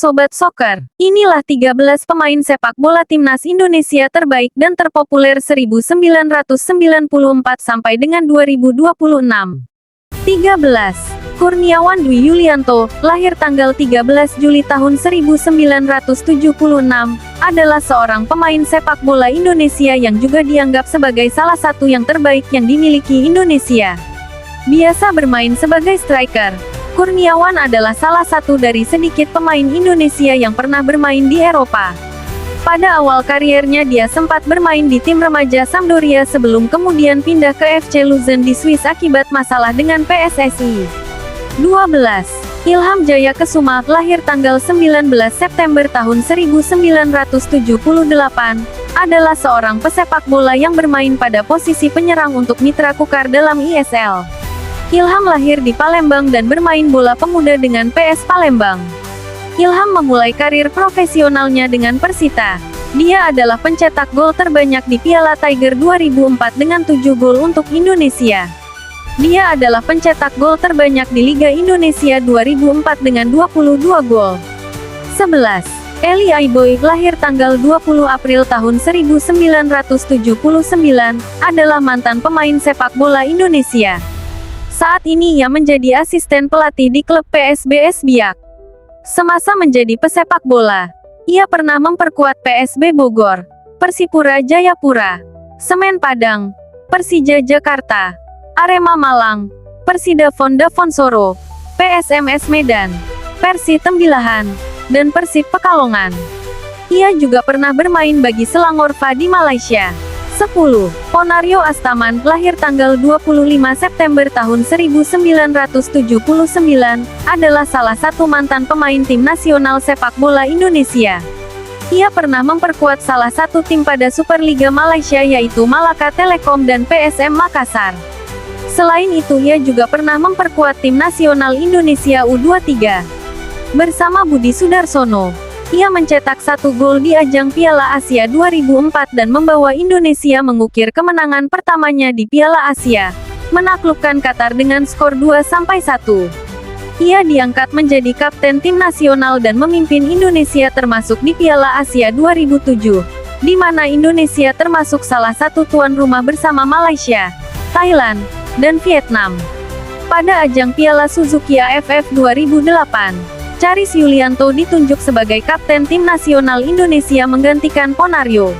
Sobat Soccer, inilah 13 pemain sepak bola timnas Indonesia terbaik dan terpopuler 1994 sampai dengan 2026. 13. Kurniawan Dwi Yulianto, lahir tanggal 13 Juli tahun 1976, adalah seorang pemain sepak bola Indonesia yang juga dianggap sebagai salah satu yang terbaik yang dimiliki Indonesia. Biasa bermain sebagai striker, Kurniawan adalah salah satu dari sedikit pemain Indonesia yang pernah bermain di Eropa. Pada awal kariernya dia sempat bermain di tim remaja Sampdoria sebelum kemudian pindah ke FC Luzern di Swiss akibat masalah dengan PSSI. 12. Ilham Jaya Kesuma, lahir tanggal 19 September tahun 1978, adalah seorang pesepak bola yang bermain pada posisi penyerang untuk Mitra Kukar dalam ISL. Ilham lahir di Palembang dan bermain bola pemuda dengan PS Palembang. Ilham memulai karir profesionalnya dengan Persita. Dia adalah pencetak gol terbanyak di Piala Tiger 2004 dengan 7 gol untuk Indonesia. Dia adalah pencetak gol terbanyak di Liga Indonesia 2004 dengan 22 gol. 11. Eli Aiboy, lahir tanggal 20 April tahun 1979, adalah mantan pemain sepak bola Indonesia. Saat ini ia menjadi asisten pelatih di klub PSBS Biak. Semasa menjadi pesepak bola, ia pernah memperkuat PSB Bogor, Persipura Jayapura, Semen Padang, Persija Jakarta, Arema Malang, Persida Davonsoro, PSMS Medan, Persi Tembilahan, dan Persib Pekalongan. Ia juga pernah bermain bagi Selangor-FA di Malaysia. 10. Ponario Astaman, lahir tanggal 25 September tahun 1979, adalah salah satu mantan pemain tim nasional sepak bola Indonesia. Ia pernah memperkuat salah satu tim pada Superliga Malaysia yaitu Malaka Telekom dan PSM Makassar. Selain itu ia juga pernah memperkuat tim nasional Indonesia U23. Bersama Budi Sudarsono, ia mencetak 1 gol di ajang Piala Asia 2004 dan membawa Indonesia mengukir kemenangan pertamanya di Piala Asia, menaklukkan Qatar dengan skor 2-1. Ia diangkat menjadi kapten tim nasional dan memimpin Indonesia termasuk di Piala Asia 2007, di mana Indonesia termasuk salah satu tuan rumah bersama Malaysia, Thailand, dan Vietnam. Pada ajang Piala Suzuki AFF 2008, Charis Yulianto ditunjuk sebagai kapten tim nasional Indonesia menggantikan Ponario.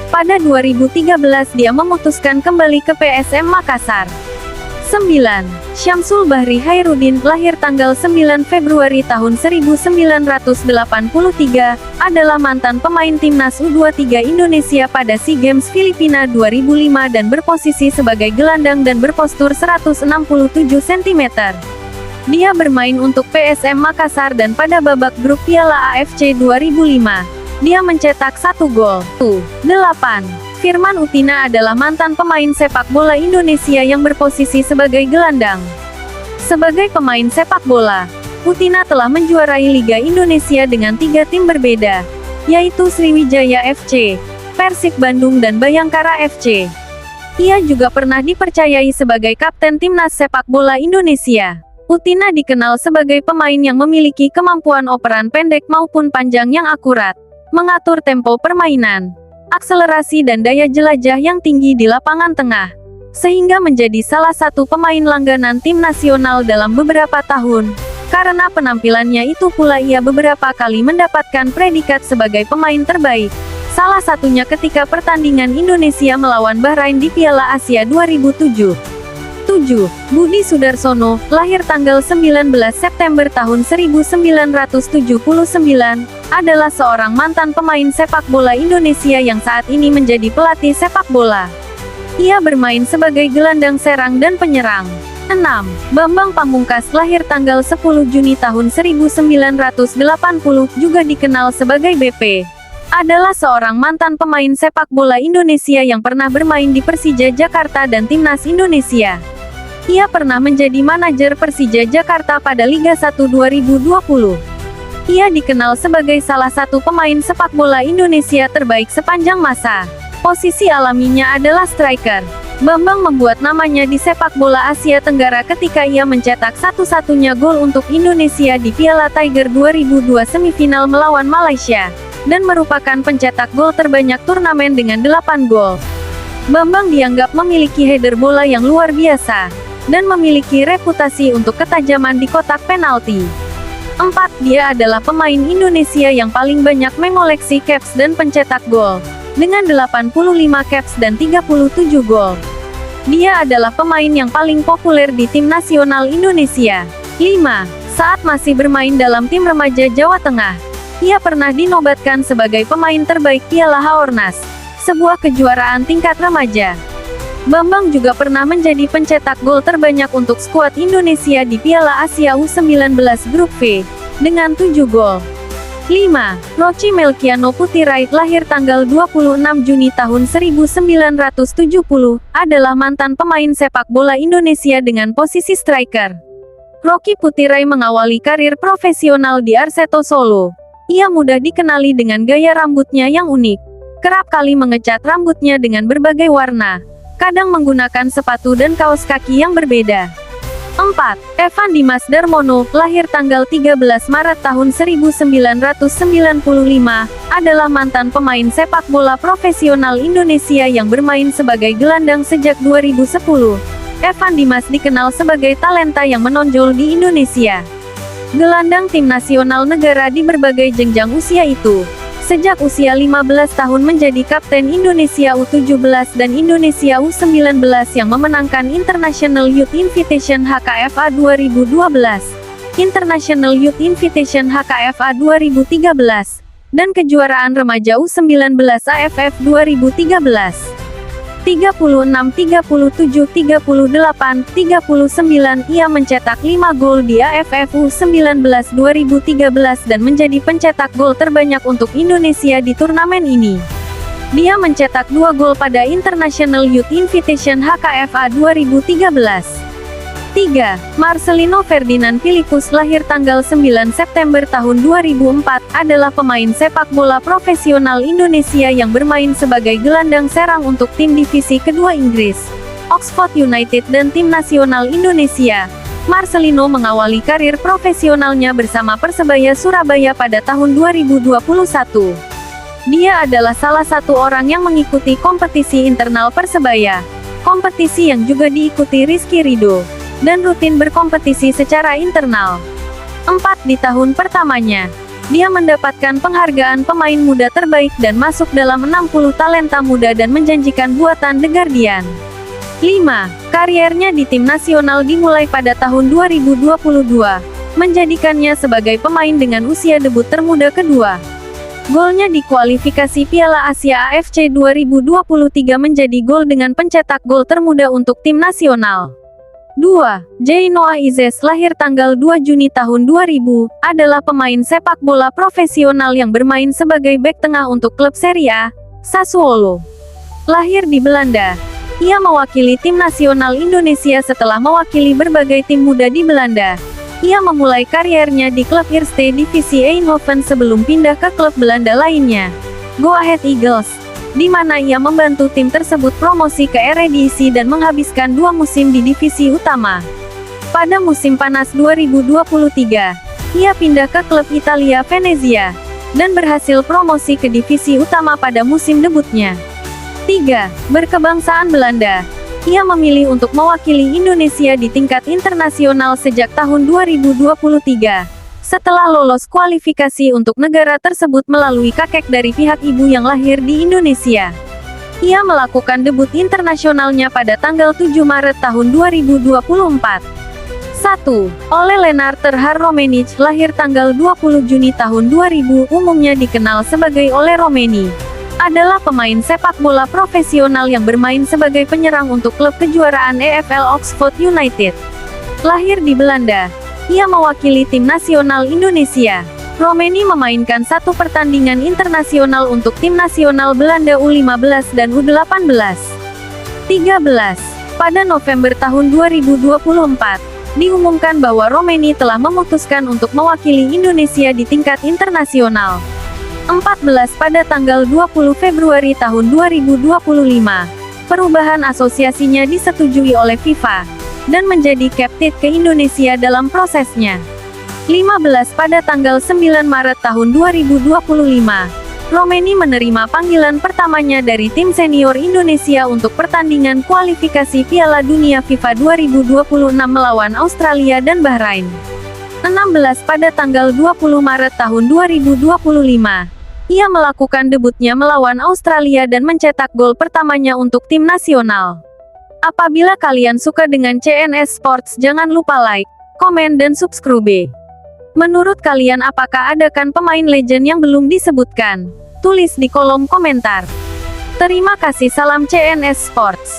Pada 2013 dia memutuskan kembali ke PSM Makassar. 9. Syamsul Bahri Hairudin, lahir tanggal 9 Februari tahun 1983, adalah mantan pemain timnas U23 Indonesia pada SEA Games Filipina 2005 dan berposisi sebagai gelandang dan berpostur 167 cm. Dia bermain untuk PSM Makassar dan pada babak grup Piala AFC 2005, dia mencetak 1 gol. 8. Firman Utina adalah mantan pemain sepak bola Indonesia yang berposisi sebagai gelandang. Sebagai pemain sepak bola, Utina telah menjuarai Liga Indonesia dengan 3 tim berbeda, yaitu Sriwijaya FC, Persib Bandung dan Bayangkara FC. Ia juga pernah dipercayai sebagai kapten timnas sepak bola Indonesia. Utina dikenal sebagai pemain yang memiliki kemampuan operan pendek maupun panjang yang akurat, mengatur tempo permainan, akselerasi dan daya jelajah yang tinggi di lapangan tengah, sehingga menjadi salah satu pemain langganan tim nasional dalam beberapa tahun. Karena penampilannya itu pula ia beberapa kali mendapatkan predikat sebagai pemain terbaik, salah satunya ketika pertandingan Indonesia melawan Bahrain di Piala Asia 2007. 7. Budi Sudarsono, lahir tanggal 19 September tahun 1979, adalah seorang mantan pemain sepak bola Indonesia yang saat ini menjadi pelatih sepak bola. Ia bermain sebagai gelandang serang dan penyerang. 6. Bambang Pamungkas, lahir tanggal 10 Juni tahun 1980, juga dikenal sebagai BP, adalah seorang mantan pemain sepak bola Indonesia yang pernah bermain di Persija Jakarta dan Timnas Indonesia. Ia pernah menjadi manajer Persija Jakarta pada Liga 1 2020. Ia dikenal sebagai salah satu pemain sepak bola Indonesia terbaik sepanjang masa. Posisi alaminya adalah striker. Bambang membuat namanya di sepak bola Asia Tenggara ketika ia mencetak satu-satunya gol untuk Indonesia di Piala Tiger 2002 semifinal melawan Malaysia, dan merupakan pencetak gol terbanyak turnamen dengan 8 gol. Bambang dianggap memiliki header bola yang luar biasa, dan memiliki reputasi untuk ketajaman di kotak penalti. 4. Dia adalah pemain Indonesia yang paling banyak mengoleksi caps dan pencetak gol, dengan 85 caps dan 37 gol. Dia adalah pemain yang paling populer di tim nasional Indonesia. 5. Saat masih bermain dalam tim remaja Jawa Tengah, ia pernah dinobatkan sebagai pemain terbaik Piala Haornas, sebuah kejuaraan tingkat remaja. Bambang juga pernah menjadi pencetak gol terbanyak untuk skuad Indonesia di Piala Asia U19 Grup V, dengan 7 gol. 5. Rocky Melkiano Putirait lahir tanggal 26 Juni tahun 1970, adalah mantan pemain sepak bola Indonesia dengan posisi striker. Rocky Putirait mengawali karir profesional di Arseto Solo. Ia mudah dikenali dengan gaya rambutnya yang unik. Kerap kali mengecat rambutnya dengan berbagai warna, kadang menggunakan sepatu dan kaos kaki yang berbeda. 4. Evan Dimas Darmono, lahir tanggal 13 Maret tahun 1995, adalah mantan pemain sepak bola profesional Indonesia yang bermain sebagai gelandang sejak 2010. Evan Dimas dikenal sebagai talenta yang menonjol di Indonesia. Gelandang tim nasional negara di berbagai jenjang usia itu. Sejak usia 15 tahun menjadi kapten Indonesia U17 dan Indonesia U19 yang memenangkan International Youth Invitation HKFA 2012, International Youth Invitation HKFA 2013, dan kejuaraan remaja U19 AFF 2013. 36, 37, 38, 39, ia mencetak 5 gol di AFF U19 2013 dan menjadi pencetak gol terbanyak untuk Indonesia di turnamen ini. Dia mencetak 2 gol pada International Youth Invitation HKFA 2013. 3. Marcelino Ferdinand Filipus, lahir tanggal 9 September tahun 2004, adalah pemain sepak bola profesional Indonesia yang bermain sebagai gelandang serang untuk tim divisi kedua Inggris, Oxford United dan tim nasional Indonesia. Marcelino mengawali karir profesionalnya bersama Persebaya Surabaya pada tahun 2021. Dia adalah salah satu orang yang mengikuti kompetisi internal Persebaya, kompetisi yang juga diikuti Rizky Ridho, dan rutin berkompetisi secara internal. 4. Di tahun pertamanya, dia mendapatkan penghargaan pemain muda terbaik dan masuk dalam 60 talenta muda dan menjanjikan buatan The Guardian. 5. Kariernya di tim nasional dimulai pada tahun 2022, menjadikannya sebagai pemain dengan usia debut termuda kedua. Golnya di kualifikasi Piala Asia AFC 2023 menjadi gol dengan pencetak gol termuda untuk tim nasional. 2. Jay Noah Izes, lahir tanggal 2 Juni tahun 2000, adalah pemain sepak bola profesional yang bermain sebagai bek tengah untuk klub Serie A, Sassuolo. Lahir di Belanda, ia mewakili tim nasional Indonesia setelah mewakili berbagai tim muda di Belanda. Ia memulai kariernya di klub Eerste Divisi Eindhoven sebelum pindah ke klub Belanda lainnya, Go Ahead Eagles, di mana ia membantu tim tersebut promosi ke Eredivisie dan menghabiskan 2 musim di divisi utama. Pada musim panas 2023, ia pindah ke klub Italia Venezia, dan berhasil promosi ke divisi utama pada musim debutnya. 3. Berkebangsaan Belanda, ia memilih untuk mewakili Indonesia di tingkat internasional sejak tahun 2023. Setelah lolos kualifikasi untuk negara tersebut melalui kakek dari pihak ibu yang lahir di Indonesia. Ia melakukan debut internasionalnya pada tanggal 7 Maret tahun 2024. 1. Ole Lennart Terhar Romenic, lahir tanggal 20 Juni tahun 2000, umumnya dikenal sebagai Ole Romeni, adalah pemain sepak bola profesional yang bermain sebagai penyerang untuk klub kejuaraan EFL Oxford United. Lahir di Belanda, ia mewakili tim nasional Indonesia. Romeni memainkan 1 pertandingan internasional untuk tim nasional Belanda U15 dan U18. 13. Pada November tahun 2024, diumumkan bahwa Romeni telah memutuskan untuk mewakili Indonesia di tingkat internasional. 14. Pada tanggal 20 Februari tahun 2025, Perubahan asosiasinya disetujui oleh FIFA, dan menjadi captive ke Indonesia dalam prosesnya. 15 Pada tanggal 9 Maret tahun 2025, Romeni menerima panggilan pertamanya dari tim senior Indonesia untuk pertandingan kualifikasi Piala Dunia FIFA 2026 melawan Australia dan Bahrain. 16 Pada tanggal 20 Maret tahun 2025, ia melakukan debutnya melawan Australia dan mencetak gol pertamanya untuk tim nasional. Apabila kalian suka dengan CNS Sports, jangan lupa like, komen dan subscribe. Menurut kalian apakah ada kan pemain legend yang belum disebutkan? Tulis di kolom komentar. Terima kasih, salam CNS Sports.